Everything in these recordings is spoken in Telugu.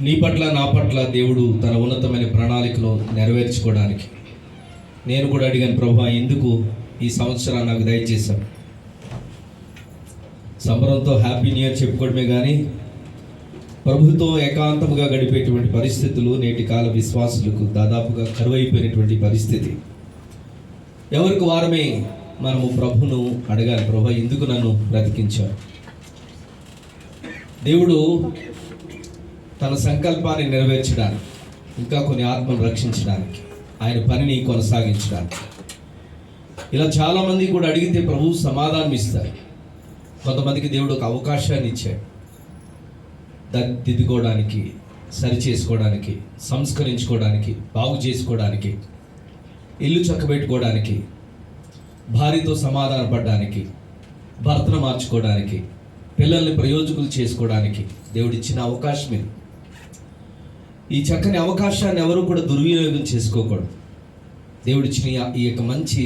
నీ పట్ల నా పట్ల దేవుడు తన ఉన్నతమైన ప్రణాళికను నెరవేర్చుకోవడానికి నేను కూడా అడిగాను, ప్రభువా ఎందుకు ఈ సంవత్సరాన్ని నాకు దయచేశాను. సంబరంతో హ్యాపీ న్యూ ఇయర్ చెప్పుకోవడమే కానీ ప్రభుతో ఏకాంతముగా గడిపేటువంటి పరిస్థితులు నేటి కాల విశ్వాసులకు దాదాపుగా కరువైపోయినటువంటి పరిస్థితి. ఎవరికి వారమే మనము ప్రభును అడగాలి, ప్రభువా ఎందుకు నన్ను బ్రతికించావు. దేవుడు తన సంకల్పాన్ని నెరవేర్చడానికి, ఇంకా కొన్ని ఆత్మను రక్షించడానికి, ఆయన పనిని కొనసాగించడానికి ఇలా చాలామంది కూడా అడిగితే ప్రభు సమాధానం ఇస్తారు. కొంతమందికి దేవుడు ఒక అవకాశాన్ని ఇచ్చాడు, దిద్దుకోవడానికి, సరి చేసుకోవడానికి, సంస్కరించుకోవడానికి, బాగు చేసుకోవడానికి, ఇల్లు చక్కబెట్టుకోవడానికి, భార్యతో సమాధాన పడడానికి, భర్తను మార్చుకోవడానికి, పిల్లల్ని ప్రయోజకులు చేసుకోవడానికి దేవుడిచ్చిన అవకాశం ఇది. ఈ చక్కని అవకాశాన్ని ఎవరు కూడా దుర్వినియోగం చేసుకోకూడదు. దేవుడిచ్చిన ఈ యొక్క మంచి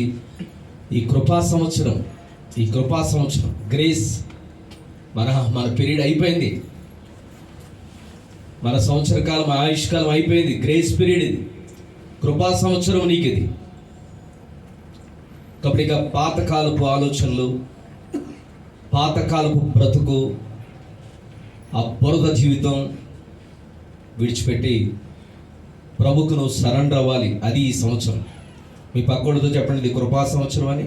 ఈ కృపా సంవత్సరం గ్రేస్, మన పీరియడ్ అయిపోయింది, మన సంవత్సర కాలం ఆయుష్కాలం అయిపోయింది. గ్రేస్ పీరియడ్ ఇది, కృపా సంవత్సరం నీకు ఇది. కాబట్టి ఇక పాతకాలపు ఆలోచనలు, పాతకాలపు బ్రతుకు, ఆ బురద జీవితం విడిచిపెట్టి ప్రభుకు నువ్వు సరెండర్ అవ్వాలి. అది ఈ సంవత్సరం. మీ పక్కోళ్ళతో చెప్పండి, ఇది కృపా సంవత్సరం అని.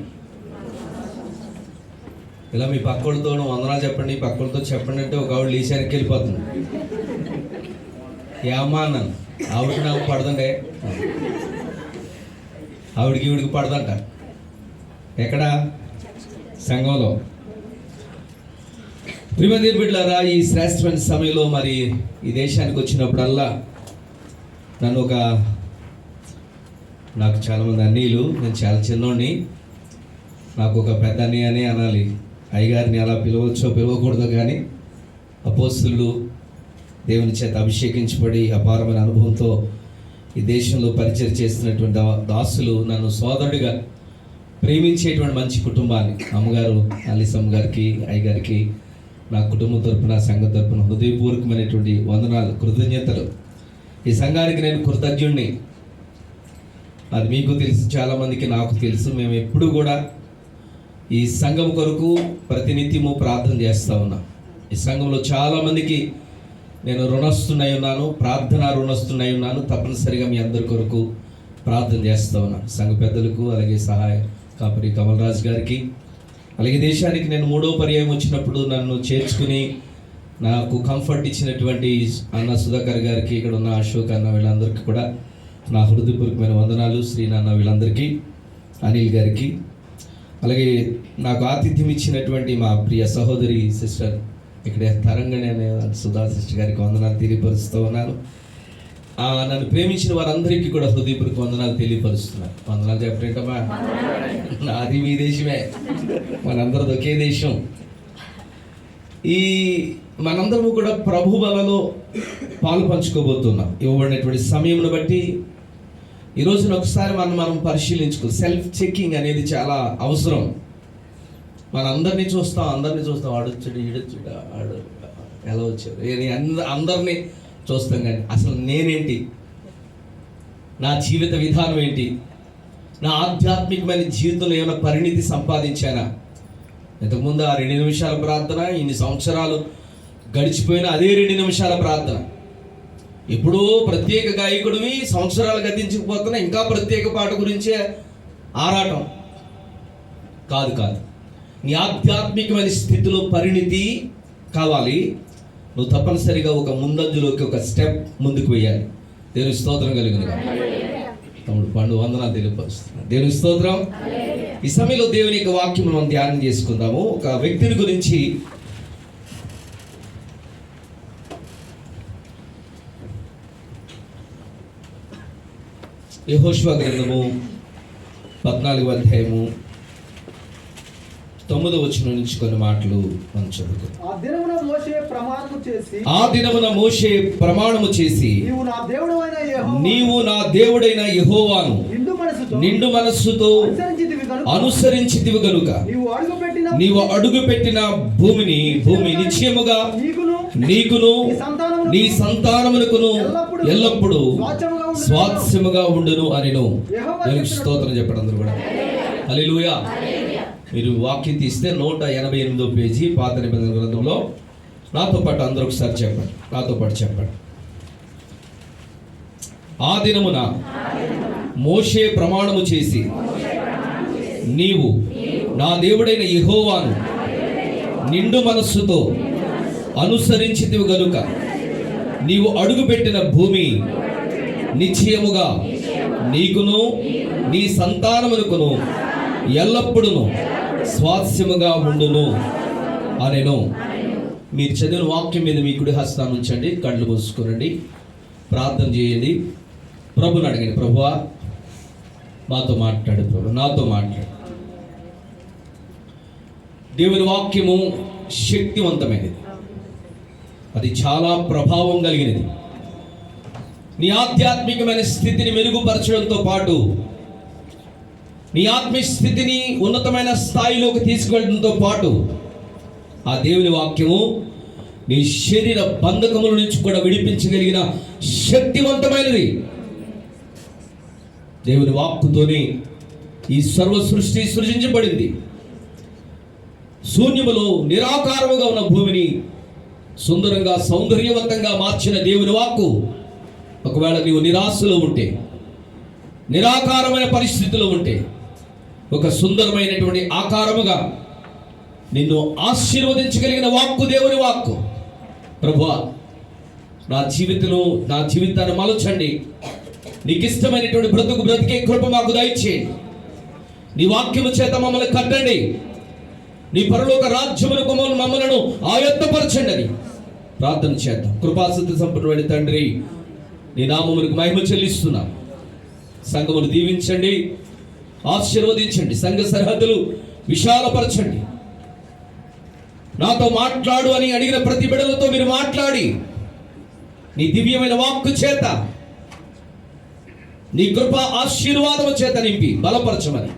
ఇలా మీ పక్కోళ్ళతో వందనాలు చెప్పండి, పక్కోళ్ళతో చెప్పండి అంటే ఒక ఆవిడ లేచానికి వెళ్ళిపోతుంది. ఏమ్మా అన్నాను, ఆవిడకి నాకు పడదండే, ఈవిడికి పడదంట. ఎక్కడ? సంఘంలో. ప్రియమైన బిడ్డలారా, ఈ శ్రేష్టమైన సమయంలో మరి ఈ దేశానికి వచ్చినప్పుడల్లా నాకు చాలామంది అన్నీలు, నేను చాలా చిన్నోడిని, నాకు ఒక పెద్ద అన్నయ్య అని అనాలి. అయ్యగారిని అలా పిలవచ్చో పిలవకూడదు, కానీ అపోస్తలుడు దేవుని చేత అభిషేకించబడి అపారమైన అనుభవంతో ఈ దేశంలో పరిచయం చేస్తున్నటువంటి దాసులు నన్ను సోదరుడిగా ప్రేమించేటువంటి మంచి కుటుంబాన్ని, అమ్మగారు అల్లిసమ్మ గారికి, అయ్యగారికి, నా కుటుంబం తరపున, సంఘం తరపున హృదయపూర్వకమైనటువంటి వందనాలు, కృతజ్ఞతలు. ఈ సంఘానికి నేను కృతజ్ఞుడిని. అది మీకు తెలుసు, చాలామందికి నాకు తెలుసు. మేము ఎప్పుడు కూడా ఈ సంఘం కొరకు ప్రతినిత్యము ప్రార్థన చేస్తూ ఉన్నాం. ఈ సంఘంలో చాలామందికి నేను రుణస్తున్నై ఉన్నాను, ప్రార్థన రుణస్తున్నై ఉన్నాను. తప్పనిసరిగా మీ అందరి కొరకు ప్రార్థన చేస్తూ ఉన్నాను. సంఘ పెద్దలకు, అలాగే సహాయ కాపరి కమలరాజు గారికి, అలాగే దేశానికి నేను 3వ పర్యాయం వచ్చినప్పుడు నన్ను చేర్చుకుని నాకు కంఫర్ట్ ఇచ్చినటువంటి అన్న సుధాకర్ గారికి, ఇక్కడ ఉన్న అశోక్ అన్న, వీళ్ళందరికీ కూడా నా హృదయపూర్వకమైన వందనాలు. శ్రీనాన్న, వీళ్ళందరికీ, అనిల్ గారికి, అలాగే నాకు ఆతిథ్యం ఇచ్చినటువంటి మా ప్రియ సహోదరి సిస్టర్ ఇక్కడ తరంగణి అనే సుధా సిస్టర్ గారికి వందనాలు తెలియపరుస్తూ ఉన్నాను. నన్ను ప్రేమించిన వారందరికీ కూడా హృదయపూర్వక వందనాలు తెలియపరుస్తున్నాను. వందనాలు చెప్పేంటమ్మా, నాది మీ దేశమే, మనందరిది ఒకే దేశం. మనందరము కూడా ప్రభు బలలో పాలు పంచుకోబోతున్నాం. ఇవ్వబడినటువంటి సమయంను బట్టి ఈ రోజున ఒకసారి మనం పరిశీలించుకో. సెల్ఫ్ చెకింగ్ అనేది చాలా అవసరం. అందరినీ చూస్తాం, ఆడొచ్చాడు, ఈడొచ్చాడు, ఆడు ఎలా వచ్చాడు, అందరినీ చూస్తాం, కానీ అసలు నేనేంటి, నా జీవిత విధానం ఏంటి, నా ఆధ్యాత్మికమైన జీవితంలో ఏమైనా పరిణితి సంపాదించానా? ఇంతకుముందు ఆ 2 నిమిషాల ప్రార్థన, ఇన్ని సంవత్సరాలు గడిచిపోయిన అదే 2 నిమిషాల ప్రార్థన. ఎప్పుడో ప్రత్యేక గాయకుడివి, సంవత్సరాలు గతించకపోతున్నా ఇంకా ప్రత్యేక పాట గురించే ఆరాటం కాదు. నీ ఆధ్యాత్మికమైన స్థితిలో పరిణితి కావాలి. నువ్వు తప్పనిసరిగా ఒక ముందంజలోకి ఒక స్టెప్ ముందుకు వేయాలి. దేవుని స్తోత్రం కలుగును. తమ్ముడు పండు వందనాలు తెలియపరుస్తున్నాను. దేవుని స్తోత్రం. ఈ సమయంలో దేవుని యొక్క వాక్యం మనం ధ్యానం చేసుకుందాము. ఒక వ్యక్తిని గురించి యెహోషువ గ్రంథము 14వ అధ్యాయము 9వ వచనం నుంచి కొన్ని మాటలు మనం చదువుకుందాం. ఆ దినమున మోషే ప్రమాణము చేసి నీవు నా దేవుడైన యెహోవాను నిండు మనస్సుతో అనుసరించితివి గనుక నీవు అడుగుపెట్టిన భూమి నిశ్చయముగా నీకును సంతానమునకును, నీ సంతానమునకును ఎల్లప్పుడూ స్వాస్థ్యముగా ఉండును అనెను. దేవునికి స్తోత్రం చెప్పండి అందరూ కూడా. హల్లెలూయా. మీరు వాక్యం తీస్తే 188వ పేజీ పాత నిబంధన గ్రంథంలో నాతో పాటు అందరూ ఒకసారి చెప్పండి, నాతో పాటు చెప్పండి. ఆ దినమున మోషే ప్రమాణము చేసి, నీవు నా దేవుడైన యెహోవాను నిండు మనస్సుతో అనుసరించితివి గనుక నీవు అడుగుపెట్టిన భూమి నిశ్చయముగా నీకును నీ సంతానమునకును ఎల్లప్పుడూ స్వాస్థ్యముగా ఉండును అనెను. మీరు చదివిన వాక్యం మీద మీ కుడి హస్తాన్ని ఉంచండి, కళ్ళు మూసుకోనండి, ప్రార్థన చేయండి. ప్రభుని అడగండి, ప్రభువా మాతో మాట్లాడు, ప్రభు నాతో మాట్లాడు. దేవుని వాక్యము శక్తివంతమైనది, అది చాలా ప్రభావం కలిగినది. నీ ఆధ్యాత్మికమైన స్థితిని మెరుగుపరచడంతో పాటు నీ ఆత్మీయ స్థితిని ఉన్నతమైన స్థాయిలోకి తీసుకెళ్ళడంతో పాటు ఆ దేవుని వాక్యము నీ శరీర బంధకముల నుంచి కూడా విడిపించగలిగిన శక్తివంతమైనది. దేవుని వాక్కుతోనే ఈ సర్వ సృష్టి సృజించబడింది. శూన్యములో నిరాకారముగా ఉన్న భూమిని సుందరంగా సౌందర్యవంతంగా మార్చిన దేవుని వాక్కు, ఒకవేళ నీవు నిరాశలో ఉంటే, నిరాకారమైన పరిస్థితిలో ఉంటే, ఒక సుందరమైనటువంటి ఆకారముగా నిన్ను ఆశీర్వదించగలిగిన వాక్కు దేవుని వాక్కు. ప్రభువా నా జీవితాన్ని మలచండి, నీకు ఇష్టమైనటువంటి బ్రతికే కృప మాకు దయచేయండి. నీ వాక్యము చేత మమ్మల్ని కట్టండి, నీ పరలోక రాజ్యములకు మమ్మలను ఆయత్తపరచండి అని ప్రార్థన చేద్దాం. కృపాసక్తి సంపన్నుడైన తండ్రి, నీ నామములకు మహిమ చెల్లిస్తున్నాం. సంఘమును దీవించండి, ఆశీర్వదించండి, సంఘ సరిహద్దులు విశాలపరచండి. నాతో మాట్లాడు అని అడిగిన ప్రతి బిడ్డలతో మీరు మాట్లాడి, నీ దివ్యమైన వాక్కు చేత, నీ కృప ఆశీర్వాదము చేత నింపి బలపరచమని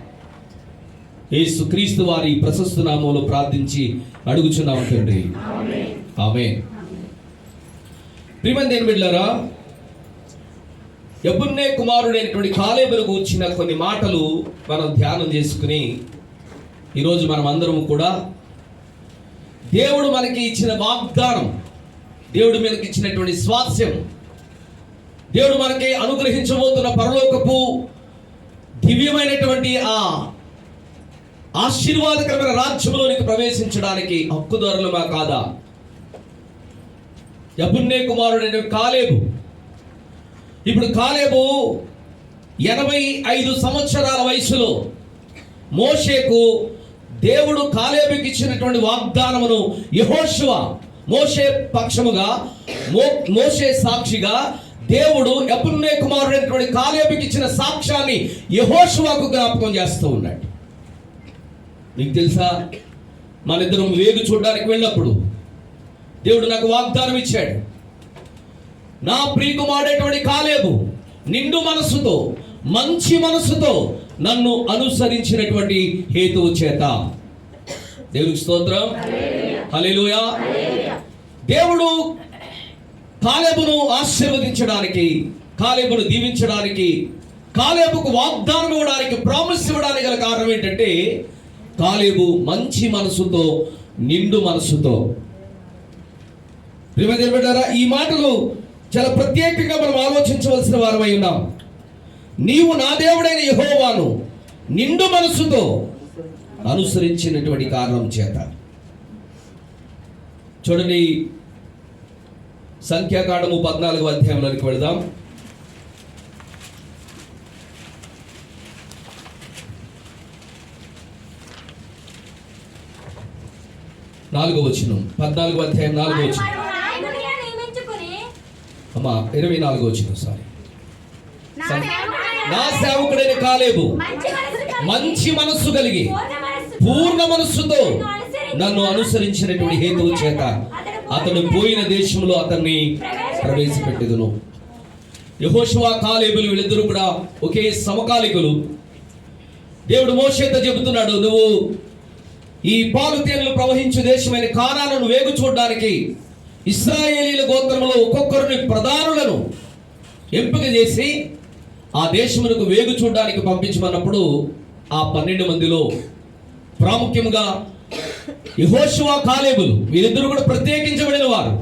యేసుక్రీస్తు వారి ప్రశస్త నామములో ప్రార్థించి అడుగుచున్నాము తండ్రి, ఆమేన్. ప్రియమైన దేవుని బిడ్డలారా, యెఫున్నె కుమారుడైనటువంటి కాలేబును గూర్చిన కొన్ని మాటలు మనం ధ్యానం చేసుకుని, ఈరోజు మనం అందరం కూడా దేవుడు మనకి ఇచ్చిన వాగ్దానం, దేవుడు మనకి ఇచ్చినటువంటి స్వాస్థ్యం, దేవుడు మనకి అనుగ్రహించబోతున్న పరలోకపు దివ్యమైనటువంటి ఆ ఆశీర్వాదకరమైన రాజ్యంలోనికి ప్రవేశించడానికి హక్కుదారులమా కాదా? యెఫున్నె కుమారుడైన కాలేబు, ఇప్పుడు కాలేబు 85 సంవత్సరాల వయసులో మోషేకు దేవుడు కాలేబుకి ఇచ్చినటువంటి వాగ్దానమును యెహోషువ, మోషే పక్షముగా, మోషే సాక్షిగా దేవుడు యెఫున్నె కుమారుడైనటువంటి కాలేబుకి ఇచ్చిన సాక్ష్యాన్ని యెహోషువకు జ్ఞాపకం చేస్తూ ఉన్నాడు. మీకు తెలుసా, మన ఇద్దరం వేగు చూడడానికి వెళ్ళినప్పుడు దేవుడు నాకు వాగ్దానం ఇచ్చాడు, నా ప్రియకుమారుడైనటువంటి కాలేబు నిండు మనస్సుతో, మంచి మనస్సుతో నన్ను అనుసరించినటువంటి హేతువు చేత. దేవునికి స్తోత్రం, హల్లెలూయా. దేవుడు కాలేబును ఆశీర్వదించడానికి, కాలేబును దీవించడానికి, కాలేబుకు వాగ్దానం ఇవ్వడానికి, ప్రామిస్ ఇవ్వడానికి గల కారణం ఏంటంటే, కాలేబు మంచి మనసుతో, నిండు మనసుతో. ఈ మాటలు చాలా ప్రత్యేకంగా మనం ఆలోచించవలసిన వారమై ఉన్నాం. నీవు నా దేవుడైన యెహోవాను నిండు మనసుతో అనుసరించినటువంటి కారణం చేత. చూడండి, సంఖ్యాకాండము 14వ అధ్యాయంలోనికి వెళదాం. 4వ వచనం, 14వ అధ్యాయం 4వ వచనం. అమ్మా 24వ వచనం, సారీ. నా సేవకుడైన కాలేబు మంచి మనస్సు కలిగి పూర్ణ మనస్సుతో నన్ను అనుసరించినటువంటి హేతువు చేత అతడు పోయిన దేశంలో అతన్ని ప్రవేశపెట్టెదను. యెహోషువ, కాలేబులు వీళ్ళిద్దరూ కూడా ఒకే సమకాలికులు. దేవుడు మోషేతో చెబుతున్నాడు, నువ్వు ఈ పాలు తేనెలు ప్రవహించే దేశమైన కానాను వేగు చూడడానికి ఇశ్రాయేలీల గోత్రంలో ఒక్కొక్కరిని ప్రధానులను ఎంపిక చేసి ఆ దేశమునకు వేగు చూడడానికి పంపించమన్నప్పుడు ఆ 12 మందిలో ప్రాముఖ్యంగా యెహోషువ కాలేబులు వీరిద్దరు కూడా ప్రత్యేకించబడిన వారు.